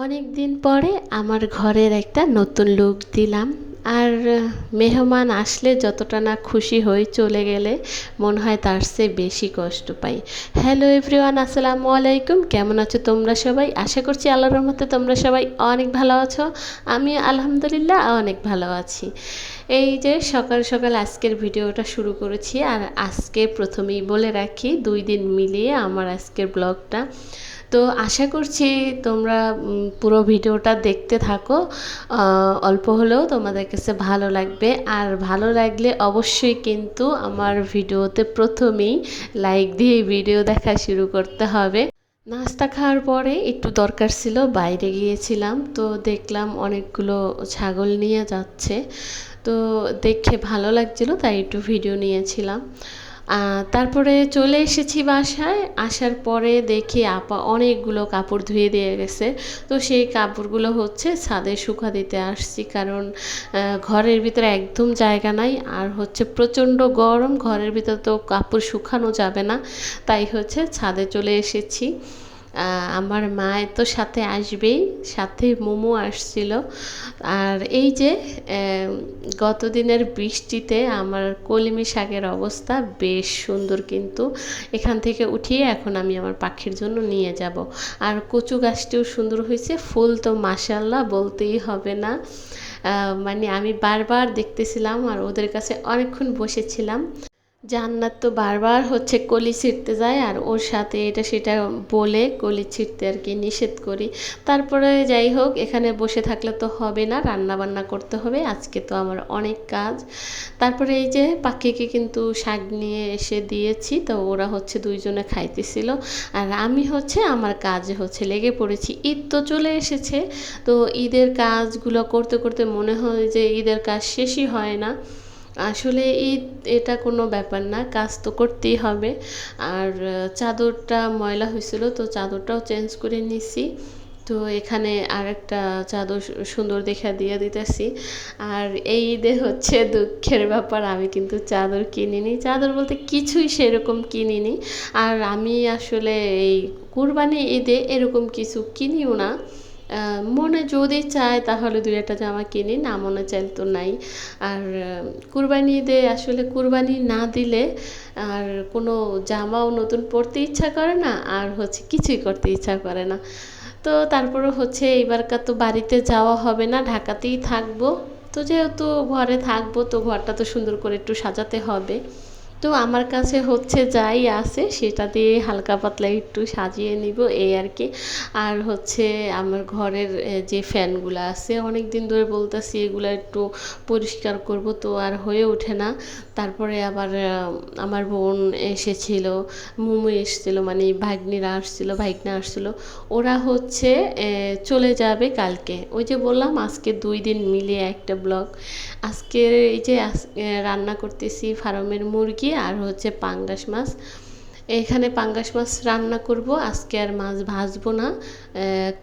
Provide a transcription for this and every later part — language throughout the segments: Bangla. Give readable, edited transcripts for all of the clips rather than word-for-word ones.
অনেক দিন পরে আমার ঘরের একটা নতুন লুক দিলাম। আর মেহমান আসলে যতটা না খুশি হই, চলে গেলে মনে হয় তার চেয়ে বেশি কষ্ট পাই। হ্যালো এভরিওয়ান, আসসালামু আলাইকুম। কেমন আছো তোমরা সবাই? আশা করছি আল্লাহর রহমতে তোমরা সবাই অনেক ভালো আছো। আমি আলহামদুলিল্লাহ অনেক ভালো আছি। এই যে সকাল সকাল আজকের ভিডিওটা শুরু করেছি। আর আজকে প্রথমেই বলে রাখি, 2 দিন মিলিয়ে আমার আজকের ব্লগটা। তো আশা করছি তোমরা পুরো ভিডিওটা দেখতে থাকো। অল্প হলেও তোমাদের কাছে ভালো লাগবে। আর ভালো লাগলে অবশ্যই কিন্তু আমার ভিডিওতে প্রথমেই লাইক দিয়ে ভিডিও দেখা শুরু করতে হবে। নাস্তা খাওয়ার পরে একটু দরকার ছিল, বাইরে গিয়েছিলাম, তো দেখলাম অনেকগুলো ছাগল নিয়ে যাচ্ছে। তো দেখে ভালো লাগছিল, তাই একটু ভিডিও নিয়েছিলাম। তারপরে চলে এসেছি বাসায়। আসার পরে দেখি আপা অনেকগুলো কাপড় ধুয়ে দিয়ে গেছে। তো সেই কাপড়গুলো হচ্ছে ছাদে শুকা দিতে আসছি, কারণ ঘরের ভিতরে একদম জায়গা নাই। আর হচ্ছে প্রচণ্ড গরম, ঘরের ভিতরে তো কাপড় শুকানো যাবে না, তাই হচ্ছে ছাদে চলে এসেছি। আমার মায়ের তো সাথে আসবেই, সাথে মোমো আসছিল। আর এই যে গত দিনের বৃষ্টিতে আমার কলমি শাকের অবস্থা বেশ সুন্দর, কিন্তু এখান থেকে উঠিয়ে এখন আমি আমার পাখির জন্য নিয়ে যাব। আর কচু গাছটিও সুন্দর হয়েছে, ফুল তো মাশাআল্লাহ বলতেই হবে না। মানে আমি বারবার দেখতেছিলাম আর ওদের কাছে অনেকক্ষণ বসেছিলাম। জান্নাত তো বারবার হচ্ছে কলি ছিঁড়তে যায়, আর ওর সাথে এটা সেটা বলে কলি ছিঁড়তে আর কি নিষেধ করি। তারপরে যাই হোক, এখানে বসে থাকলে তো হবে না, রান্না বান্না করতে হবে, আজকে তো আমার অনেক কাজ। তারপরে এই যে পাখিকে কিন্তু শাক নিয়ে এসে দিয়েছি, তো ওরা হচ্ছে দুইজনে খাইতেছিল। আর আমি হচ্ছে আমার কাজে হচ্ছে লেগে পড়েছি। ঈদ তো চলে এসেছে, তো ঈদের কাজগুলো করতে করতে মনে হয় যে ঈদের কাজ শেষই হয় না। আসলে ঈদ এটা কোনো ব্যাপার না, কাজ তো করতেই হবে। আর চাদরটা ময়লা হয়েছিল, তো চাদরটাও চেঞ্জ করে নিছি। তো এখানে আরেকটা চাদর সুন্দর দেখে দিয়ে দিতেছি। আর এই ঈদে হচ্ছে দুঃখের ব্যাপার, আমি কিন্তু চাদর কিনিনি। চাদর বলতে কিছুই সেরকম কিনিনি। আর আমি আসলে এই কুরবানি ঈদে এরকম কিছু কিনিও না। মনে যদি চায় তাহলে 2-1টা জামা কিনি, না মনে চাইলে তো নাই। আর কুরবানি ঈদে আসলে কুরবানি না দিলে আর কোনো জামাও নতুন পরতে ইচ্ছা করে না, আর হচ্ছে কিছুই করতে ইচ্ছা করে না। তো তারপরে হচ্ছে এইবারকার তো বাড়িতে যাওয়া হবে না, ঢাকাতেই থাকবো। তো যেহেতু ঘরে থাকবো, তো ঘরটা তো সুন্দর করে একটু সাজাতে হবে। তো আমার কাছে হচ্ছে যাই আছে সেটা দিয়ে হালকা পাতলা একটু সাজিয়ে নিব, এই আর কি। আর হচ্ছে আমার ঘরের যে ফ্যানগুলো আছে, অনেক দিন ধরে বলতেছি এগুলো একটু পরিষ্কার করব, তো আর হয়ে ওঠে না। তারপরে আবার আমার বোন এসেছিল, মুমু এসেছিলো, মানে ভাগ্নিরা আসছিলো, ভাগ্না আসছিলো। ওরা হচ্ছে চলে যাবে কালকে। ওই যে বললাম আজকে 2 দিন মিলিয়ে একটা ব্লগ। আজকে এই যে রান্না করতেছি ফার্মের মুরগি আর হচ্ছে পাঙ্গাস মাছ। এখানে পাঙ্গাস মাছ রান্না করব আজকে, আর মাছ ভাজবো না,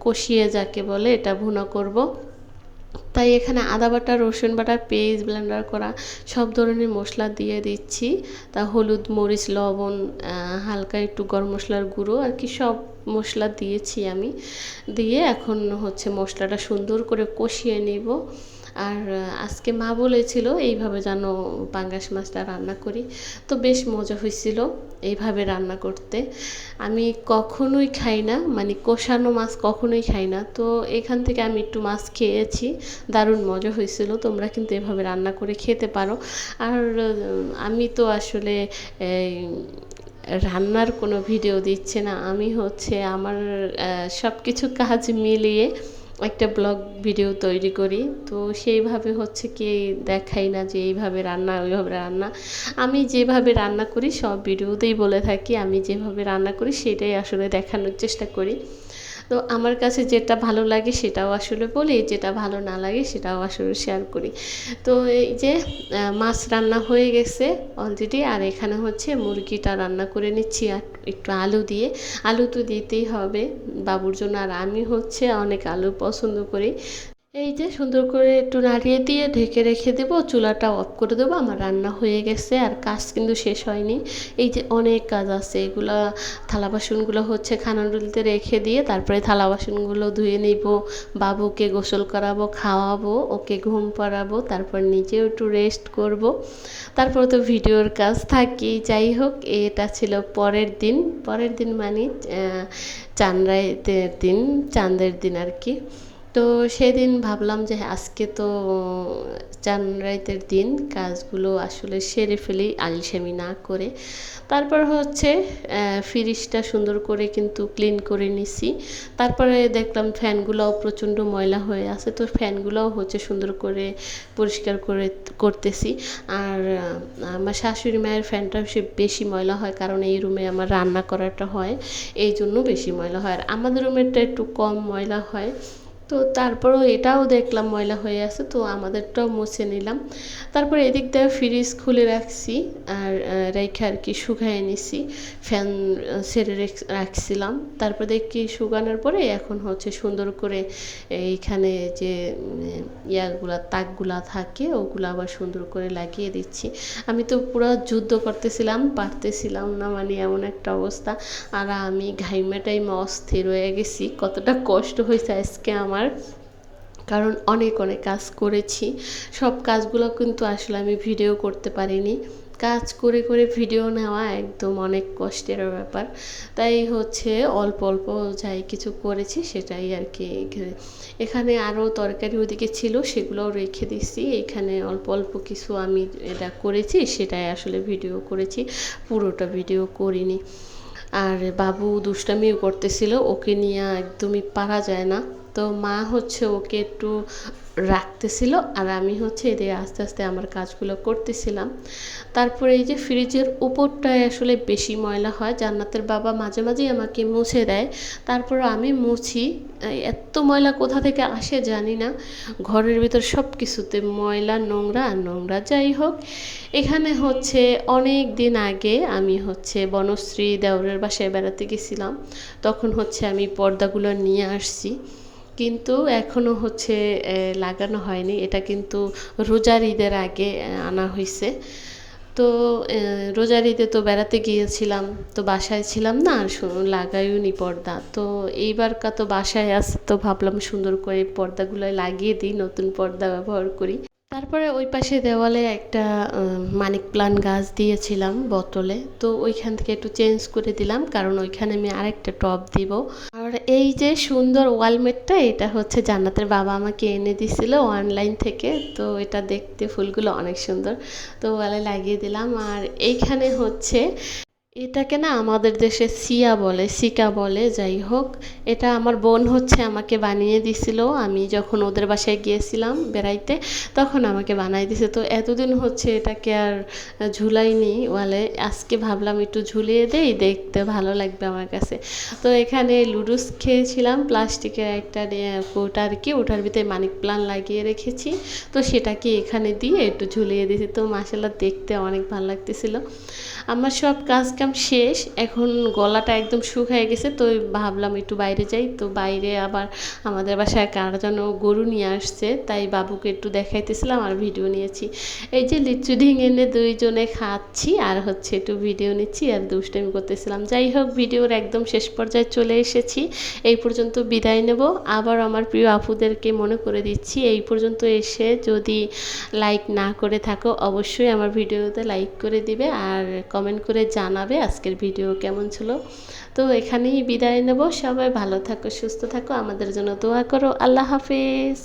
কষিয়ে যাকে বলে এটা ভুনা করব। তাই এখানে আদা বাটা, রসুন বাটা, পেঁয়াজ ব্লেন্ডার করা সব ধরনের মশলা দিয়ে দিচ্ছি। তা হলুদ, মরিচ, লবণ, হালকা একটু গরম মশলার গুঁড়ো আর কি, সব মশলা দিয়েছি আমি। দিয়ে এখন হচ্ছে মশলাটা সুন্দর করে কষিয়ে নেব। আর আজকে মা বলেছিল এইভাবে যেন পাঙ্গাস মাছটা রান্না করি, তো বেশ মজা হয়েছিল এইভাবে রান্না করতে। আমি কখনোই খাই না, মানে কষানো মাছ কখনোই খাই না, তো এখান থেকে আমি একটু মাছ খেয়েছি, দারুণ মজা হয়েছিল। তোমরা কিন্তু এভাবে রান্না করে খেতে পারো। আর আমি তো আসলে রান্নার কোনো ভিডিও দিচ্ছে না, আমি হচ্ছে আমার সব কিছু কাজ মিলিয়ে একটা ব্লগ ভিডিও তৈরি করি। তো সেইভাবে হচ্ছে কি দেখাই না যে এইভাবে রান্না ওইভাবে রান্না। আমি যেভাবে রান্না করি সব ভিডিওতেই বলে থাকি, আমি যেভাবে রান্না করি সেটাই আসলে দেখানোর চেষ্টা করি। তো আমার কাছে যেটা ভালো লাগে সেটাও আসলে বলি, যেটা ভালো না লাগে সেটাও আসলে শেয়ার করি। তো এই যে মাছ রান্না হয়ে গেছে অলরেডি, আর এখানে হচ্ছে মুরগিটা রান্না করে নিচ্ছি আর একটু আলু দিয়ে। আলু তো দিতেই হবে বাবুর জন্য, আর আমি হচ্ছে অনেক আলু পছন্দ করি। এই যে সুন্দর করে একটু নাড়িয়ে দিয়ে ঢেকে রেখে দেবো, চুলাটা অফ করে দেবো। আমার রান্না হয়ে গেছে আর কাজ কিন্তু শেষ হয়নি। এই যে অনেক কাজ আছে, এগুলা থালা বাসনগুলো হচ্ছে খানাডুলিতে রেখে দিয়ে তারপরে থালা বাসনগুলো ধুয়ে নিব, বাবুকে গোসল করাবো, খাওয়াবো, ওকে ঘুম পাড়াবো, তারপর নিজেও একটু রেস্ট করব। তারপর তো ভিডিওর কাজ থাকি। যাই হোক, এটা ছিল পরের দিন মানে চাঁদ রাতের দিন, চাঁদের দিন আর কি। তো সেদিন ভাবলাম যে আজকে তো চাঁদ রাতের দিন, কাজগুলো আসলে সেরে ফেলি আলসেমি না করে। তারপর হচ্ছে ফ্রিজটা সুন্দর করে কিন্তু ক্লিন করে নিছি। তারপরে দেখলাম ফ্যানগুলোও প্রচণ্ড ময়লা হয়ে আছে, তো ফ্যানগুলোও হচ্ছে সুন্দর করে পরিষ্কার করতেছি। আর আমার শাশুড়ি মায়ের ফ্যানটা বেশি ময়লা হয়, কারণ এই রুমে আমার রান্না করাটা হয়, এই জন্য বেশি ময়লা হয়। আর আমাদের রুমেরটা একটু কম ময়লা হয়। তো তারপরেও এটাও দেখলাম ময়লা হয়ে আছে, তো আমাদেরটাও মুছে নিলাম। তারপরে এদিক দিয়ে ফ্রিজ খুলে রাখছি আর রেখে আর কি শুকাইয়ে নিছি, ফ্যান ছেড়ে রাখছিলাম। তারপরে দেখি শুকানোর পরে এখন হচ্ছে সুন্দর করে এইখানে যে ইয়াগুলা তাকগুলা থাকে ওগুলো আবার সুন্দর করে লাগিয়ে দিচ্ছি। আমি তো পুরো যুদ্ধ করতেছিলাম, পারতেছিলাম না, মানে এমন একটা অবস্থা। আর আমি ঘাইমাটাই অস্থির হয়ে গেছি, কতটা কষ্ট হয়েছে আজকে আমার, কারণ অনেক কাজ করেছি। সব কাজগুলো কিন্তু আসলে আমি ভিডিও করতে পারিনি। কাজ করে করে ভিডিও নেওয়া একদম অনেক কষ্টের ব্যাপার। তাই হচ্ছে অল্প অল্প যাই কিছু করেছি সেটাই আর কি। এখানে আরও তরকারি ওদিকে ছিল, সেগুলোও রেখে দিছি। এখানে অল্প অল্প কিছু আমি এটা করেছি, সেটাই আসলে ভিডিও করেছি, পুরোটা ভিডিও করিনি। আর বাবু দুষ্টামিও করতেছিল, ওকে নিয়ে একদমই পারা যায় না। তো মা হচ্ছে ওকে একটু রাখতেছিল আর আমি হচ্ছে এদিকে আস্তে আস্তে আমার কাজগুলো করতেছিলাম। তারপরে এই যে ফ্রিজের উপরটায় আসলে বেশি ময়লা হয়, জান্নাতের বাবা মাঝে মাঝেই আমাকে মুছে দেয়, তারপর আমি মুছি। এত ময়লা কোথা থেকে আসে জানি না, ঘরের ভিতর সব কিছুতে ময়লা, নোংরা আর নোংরা। যাই হোক, এখানে হচ্ছে অনেক দিন আগে আমি হচ্ছে বনশ্রী দেওরের বাসায় বেড়াতে গেছিলাম, তখন হচ্ছে আমি পর্দাগুলো নিয়ে আসছি, কিন্তু এখনও হচ্ছে লাগানো হয়নি। এটা কিন্তু রোজার ঈদের আগে আনা হয়েছে। তো রোজার ঈদে তো বেড়াতে গিয়েছিলাম, তো বাসায় ছিলাম না, আর লাগাইও নি পর্দা। তো এইবারকার তো বাসায় আসে, তো ভাবলাম সুন্দর করে পর্দাগুলো লাগিয়ে দিই, নতুন পর্দা ব্যবহার করি। তারপরে ওই পাশে দেওয়ালে একটা মানি প্লান্ট গাছ দিয়েছিলাম বোতলে, তো ওইখান থেকে একটু চেঞ্জ করে দিলাম, কারণ ওইখানে আমি আরেকটা টব দিব। আর এই যে সুন্দর ওয়ালমেটটা, এটা হচ্ছে জান্নাতের বাবা আমাকে এনে দিছিল অনলাইন থেকে। তো এটা দেখতে ফুলগুলো অনেক সুন্দর, তো ওয়ালে লাগিয়ে দিলাম। আর এইখানে হচ্ছে এটাকে না আমাদের দেশে সিকা বলে, যাই হোক, এটা আমার বোন হচ্ছে আমাকে বানিয়ে দিছিল। আমি যখন ওদের বাসায় গিয়েছিলাম বেড়াইতে, তখন আমাকে বানিয়ে দিছে। তো এতদিন হচ্ছে এটাকে আর ঝুলাইনি ওয়ালে, আজকে ভাবলাম একটু ঝুলিয়ে দেই, দেখতে ভালো লাগবে আমার কাছে। তো এখানে লুডুস খেয়েছিলাম, প্লাস্টিকের একটা কৌটা আর কি, ওটার ভিতরে মানি প্লান্ট লাগিয়ে রেখেছি, তো সেটাকে এখানে দিয়ে একটু ঝুলিয়ে দিয়েছি। তো মাশাআল্লাহ দেখতে অনেক ভালো লাগতেছিল। আমার সব কাজ কাম শেষ, এখন গলাটা একদম শুকিয়ে গেছে, তো ভাবলাম একটু বাইরে যাই। তো বাইরে আবার আমাদের বাসায় কার যেন গরু নিয়ে আসছে, তাই বাবুকে একটু দেখাইতেছিলাম আর ভিডিও নিয়েছি। এই যে লিচু ঢিং এনে দুইজনে খাচ্ছি আর হচ্ছে একটু ভিডিও নিচ্ছি আর দুষ্টামি করতেছিলাম। যাই হোক, ভিডিওর একদম শেষ পর্যায়ে চলে এসেছি, এই পর্যন্ত বিদায় নেব। আবার আমার প্রিয় আপুদেরকে মনে করে দিচ্ছি, এই পর্যন্ত এসে যদি লাইক না করে থাকো, অবশ্যই আমার ভিডিওতে লাইক করে দিবে আর কমেন্ট করে জানাবে আজকের ভিডিও কেমন ছিল। তো এখানেই বিদায় নেব, সবাই ভালো থাকো, সুস্থ থাকো, আমাদের জন্য দোয়া করো। আল্লাহ হাফেজ।